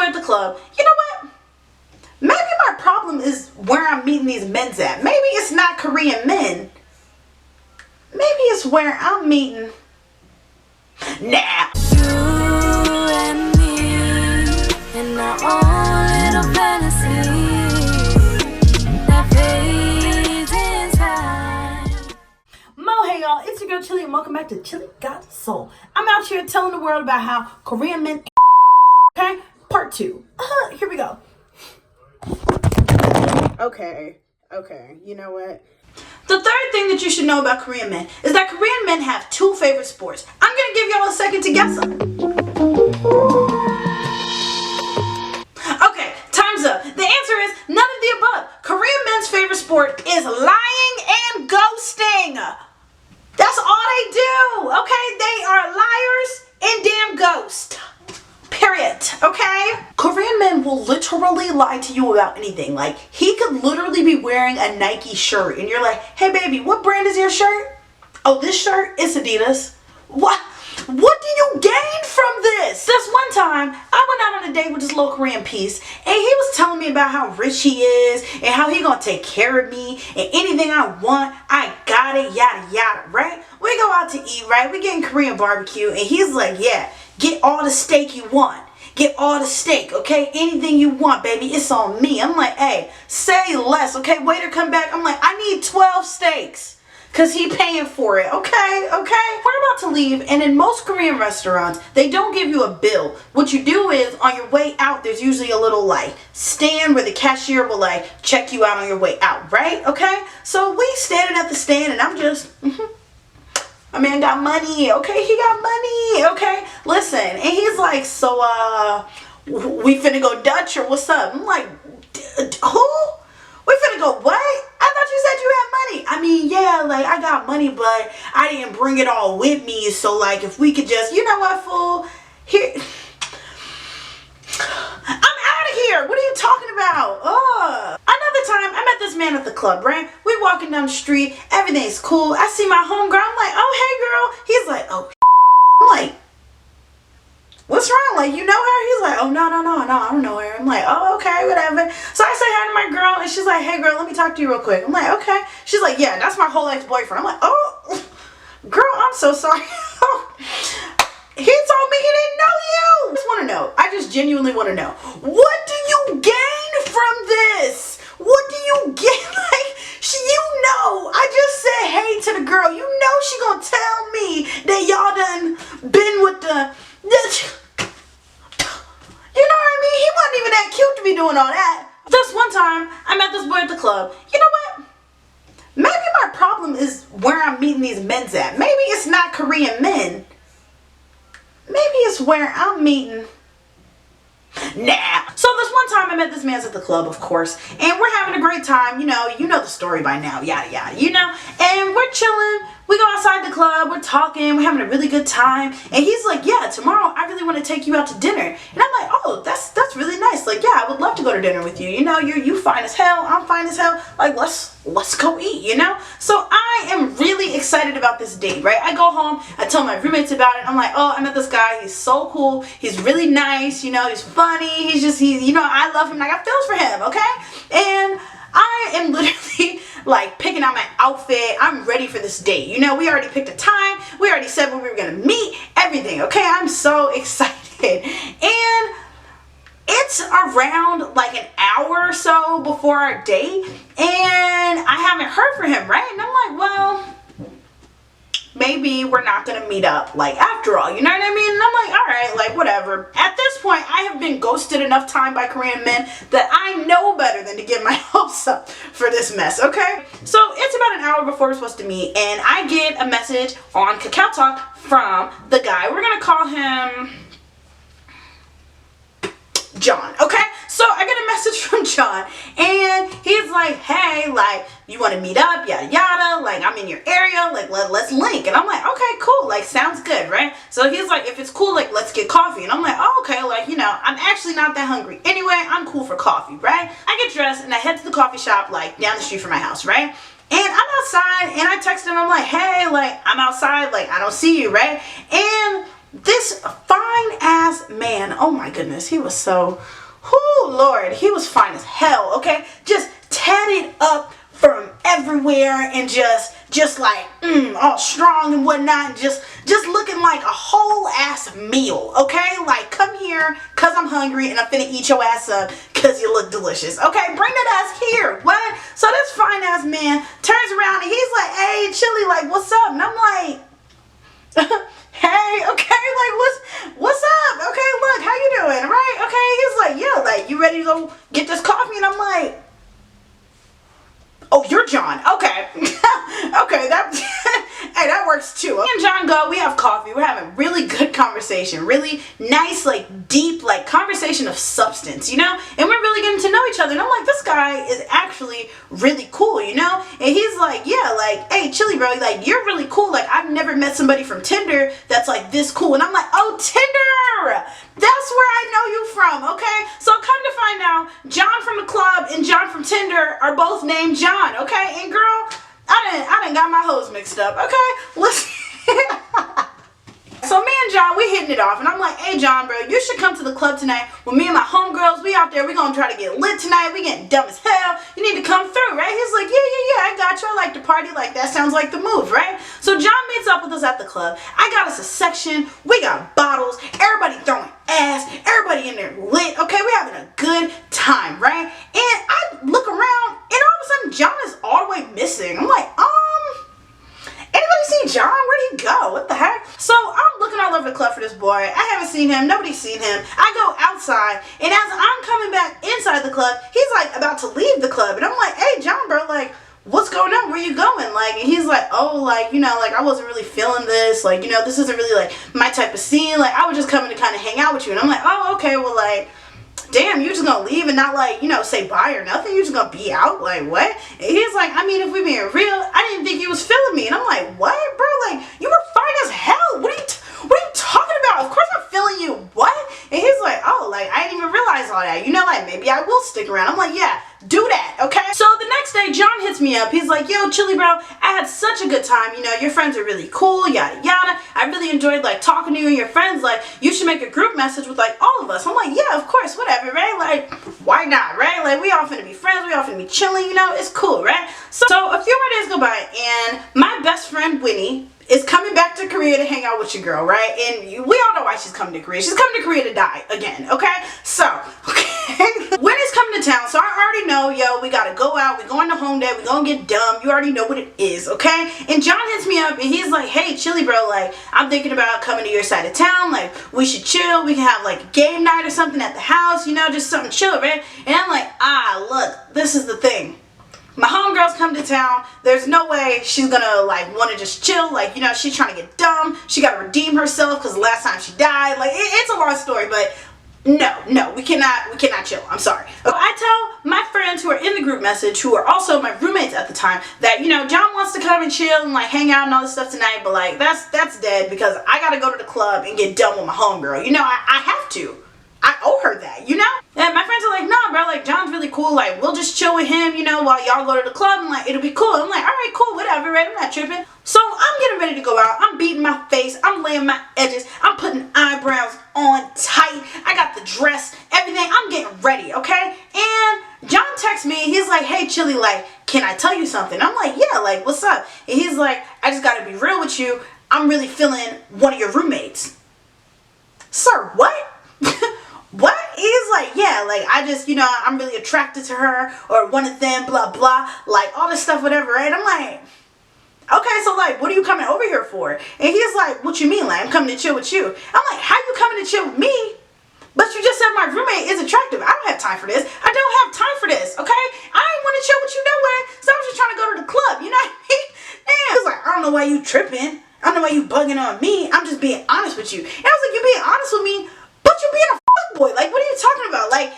at the club. You know what? Maybe my problem is where I'm meeting these men's at. Maybe it's not Korean men. Maybe it's where I'm meeting. Nah. You and me in our own little fantasy that fades in time. Hey y'all, it's your girl Chili and welcome back to Chili Got Soul. I'm out here telling the world about how Korean men okay? Part 2. Here we go. Okay, you know what? The third thing that you should know about Korean men is that Korean men have 2 favorite sports. I'm gonna give y'all a second to guess them. Okay, time's up. The answer is none of the above. Korean men's favorite sport is lying and ghosting. That's all they do, okay? They are liars and damn ghosts. Period, okay? Korean men will literally lie to you about anything. Like, he could literally be wearing a Nike shirt and you're like, hey baby, what brand is your shirt? Oh, this shirt is Adidas. What do you gain from this? This one time, I went out on a date with this little Korean piece and he was telling me about how rich he is and how he gonna take care of me and anything I want, I got it, yada yada, right? We go out to eat, right? We getting Korean barbecue and he's like, yeah, get all the steak you want. Get all the steak, okay? Anything you want, baby. It's on me. I'm like, hey, say less, okay? Waiter, come back. I'm like, I need 12 steaks. Because he paying for it, okay? We're about to leave, and in most Korean restaurants, they don't give you a bill. What you do is, on your way out, there's usually a little, like, stand where the cashier will, like, check you out on your way out, right? Okay? So we standing at the stand, and I'm just, my man got money, okay? He got money, okay? Listen, and he's like, so, we finna go Dutch or what's up? I'm like, who? We finna go what? I thought you said you had money. I mean, yeah, like, I got money, but I didn't bring it all with me, so, like, if we could just, you know what, fool? Here, I'm out of here. What are you talking about? Another time, I met this man at the club, right? We walking down the street. Everything's cool. I see my homegirl. I'm like, oh, hey, girl. He's like, oh, I'm like, what's wrong? Like, you know her? He's like, oh, no, I don't know her. I'm like, oh, okay, whatever. So I say hi to my girl, and she's like, hey, girl, let me talk to you real quick. I'm like, okay. She's like, yeah, that's my whole ex-boyfriend. I'm like, oh, girl, I'm so sorry. He told me he didn't know you. I just want to know. I just genuinely want to know. What do you gain from this? What do you get? Like, you know, I just said hey to the girl. You know she gonna tell me that y'all done been with the you know what I mean? He wasn't even that cute to be doing all that. This one time, I met this boy at the club. You know what? Maybe my problem is where I'm meeting these men's at. Maybe it's not Korean men. Maybe it's where I'm meeting. Nah. So this one time I met this man at the club, of course, and we're having a great time. You know the story by now, yada yada, you know. And we're chilling. We go outside the club. We're talking. We're having a really good time. And he's like, yeah, tomorrow I really want to take you out to dinner. And I'm like, oh, that's really nice. Like, yeah, I would love to go to dinner with you. You know, you fine as hell. I'm fine as hell. Like, let's go eat, you know? So I am really excited about this date, right? I go home. I tell my roommates about it. I'm like, oh, I met this guy. He's so cool. He's really nice. You know, he's funny. He's you know, I love him. I got feels for him, okay? And I am literally like picking out my outfit. I'm ready for this date. You know, we already picked a time. We already said when we were going to meet. Everything, okay? I'm so excited. And it's around like an hour or so before our date. And I haven't heard from him, right? And I'm like, well, maybe we're not gonna meet up, like, after all, you know what I mean? And I'm like, all right, like, whatever. At this point, I have been ghosted enough time by Korean men that I know better than to get my hopes up for this mess, okay? So it's about an hour before we're supposed to meet, and I get a message on Kakao Talk from the guy. We're gonna call him John, okay? So I get a message from John, and he's like, hey, like, you want to meet up, yada yada, like, I'm in your area, like, let's link. And I'm like, okay, cool, like, sounds good, right? So he's like, if it's cool, like, let's get coffee. And I'm like, oh, okay, like, you know, I'm actually not that hungry anyway. I'm cool for coffee, right? I get dressed and I head to the coffee shop, like, down the street from my house, right? And I'm outside, and I text him, I'm like, hey, like, I'm outside, like, I don't see you, right? And this fine ass man, oh my goodness, he was so, oh Lord, he was fine as hell, okay? Just tatted up from everywhere and just like all strong and whatnot, and just looking like a whole ass meal, okay? Like, come here cause I'm hungry and I'm finna eat your ass up cause you look delicious, okay? Bring that ass here. What? So this fine ass man turns around and he's like, hey Chili, like, what's up? And I'm like, hey, okay, like, what's up? Okay, look, how you doing? Right? Okay, he's like, yeah, like, you ready to go get this coffee? And I'm like, oh, you're John. Okay. Okay, hey, that works too. Me and John go, we have coffee, we're having really good conversation, really nice, like, deep, like, conversation of substance, you know? And we're really getting to know each other. And I'm like, this guy is actually really cool, you know? And he's like, yeah, like, hey, Chili, bro, like, you're really cool. Like, I've never met somebody from Tinder that's, like, this cool. And I'm like, oh, Tinder! That's where I know you from, okay? So come to find out, John from the club and John from Tinder are both named John, okay? And girl, I done got my hoes mixed up, okay? Listen. So me and John, we hitting it off, and I'm like, hey John, bro, you should come to the club tonight with me and my homegirls. We out there, we gonna try to get lit tonight. We getting dumb as hell. You need to come through, right? He's like, yeah, I got you. I like to party. Like, that sounds like the move, right? So John meets up with us at the club. I got us a section. We got bottles. Everybody throwing ass. Everybody in there lit. Okay, we having a good time, right? And I look around, and all of a sudden, John is all the way missing. I'm like, anybody seen John? Where'd he go? What the heck? So I'm looking all over the club for this boy. I haven't seen him. Nobody's seen him. I go outside, and as I'm coming back inside the club, he's like about to leave the club, and I'm like, hey John, bro, like, what's going on? Where you going? Like, and he's like, oh, like, you know, like, I wasn't really feeling this. Like, you know, this isn't really like my type of scene. Like, I was just coming to kind of hang out with you. And I'm like, oh, okay, well, like, damn, you just gonna leave and not, like, you know, say bye or nothing? You just gonna be out? Like, what? And he's like, I mean, if we being real, I didn't think you was feeling me. And I'm like, what, bro? Like, you were fine as hell. What are you talking about? Of course I'm feeling you. What? And he's like, oh, like, I didn't even realize all that. You know, like, maybe I will stick around. I'm like, yeah, do that, okay? So the next day, John hits me up. He's like, yo, Chili, bro, I had such a good time. You know, your friends are really cool, yada, yada. I really enjoyed, like, talking to you and your friends. Like, you should make a group message with, like, all of us. I'm like, yeah, of course, whatever, right? Like, why not, right? Like, we all finna be friends. We all finna be chilling, you know? It's cool, right? So a few more days go by, and my best friend, Winnie, is coming back to Korea to hang out with your girl, right? And we all know why she's coming to Korea. She's coming to Korea to die again, okay? So, okay. Winnie's coming to town, so I already know, yo, we gotta go out. We're going to home day. We're gonna get dumb. You already know what it is, okay? And John hits me up, and he's like, hey, Chili, bro, like, I'm thinking about coming to your side of town. Like, we should chill. We can have, like, a game night or something at the house, you know, just something chill, right? And I'm like, look, this is the thing. My homegirls come to town. There's no way she's gonna, like, want to just chill. Like, you know, she's trying to get dumb. She got to redeem herself because the last time she died. Like, it's a long story, but no, we cannot chill. I'm sorry. So I tell my friends who are in the group message, who are also my roommates at the time, that, you know, John wants to come and chill and, like, hang out and all this stuff tonight, but, like, that's dead because I gotta go to the club and get done with my homegirl. You know, I have to. I owe her that, you know? And my friends are like, nah, bro, like, John's really cool. Like, we'll just chill with him, you know, while y'all go to the club, and, like, it'll be cool. I'm like, all right, cool, whatever, right? I'm not tripping. So I'm getting ready to go out. I'm beating my face. I'm laying my edges. I'm putting eyebrows on tight. I got the dress, everything. I'm getting ready, okay? And John texts me, and he's like, hey, Chili, like, can I tell you something? I'm like, yeah, like, what's up? And he's like, I just gotta be real with you. I'm really feeling one of your roommates. Sir, what? What? He's like, yeah, like, I just, you know, I'm really attracted to her, or one of them, blah, blah, like, all this stuff, whatever, right? I'm like, okay, so, like, what are you coming over here for? And he's like, what you mean? Like, I'm coming to chill with you. I'm like, how you coming to chill with me? But you just said my roommate is attractive. I don't have time for this. I don't have time for this, okay? I ain't want to chill with you nowhere, so I was just trying to go to the club, you know what I mean? And he's like, I don't know why you tripping. I don't know why you bugging on me. I'm just being honest with you. And I was like, you being honest with me, but you being a boy, like, what are you talking about? Like,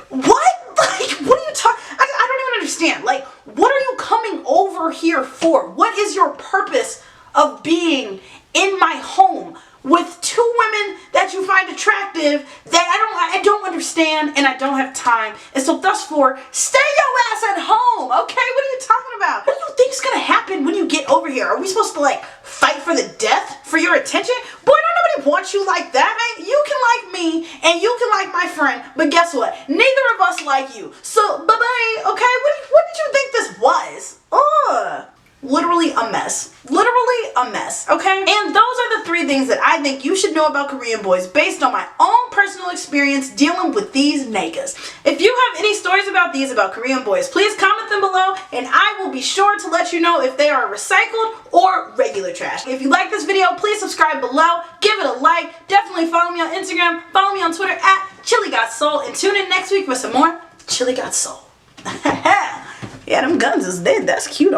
what? Like, what are you talking? I don't even understand. Like, what are you coming over here for? What is your purpose of being in my home with two women that you find attractive? attractive that I don't understand and I don't have time. And so thus for, stay your ass at home, okay? What are you talking about? What do you think is gonna happen when you get over here? Are we supposed to like fight for the death for your attention? Boy, don't nobody want you like that. You can like me and you can like my friend, but guess what? Neither of us like you. So bye-bye, okay? What did you think this was? Ugh. Literally a mess. Literally a mess, okay? And those are the 3 things that I think you should know about Korean boys based on my own personal experience dealing with these niggas. If you have any stories about these about Korean boys, please comment them below and I will be sure to let you know if they are recycled or regular trash. If you like this video, please subscribe below, give it a like, definitely follow me on Instagram, follow me on Twitter at ChiliGotSoul, and tune in next week for some more Chili Got Soul. Yeah, them guns is dead. That's cute.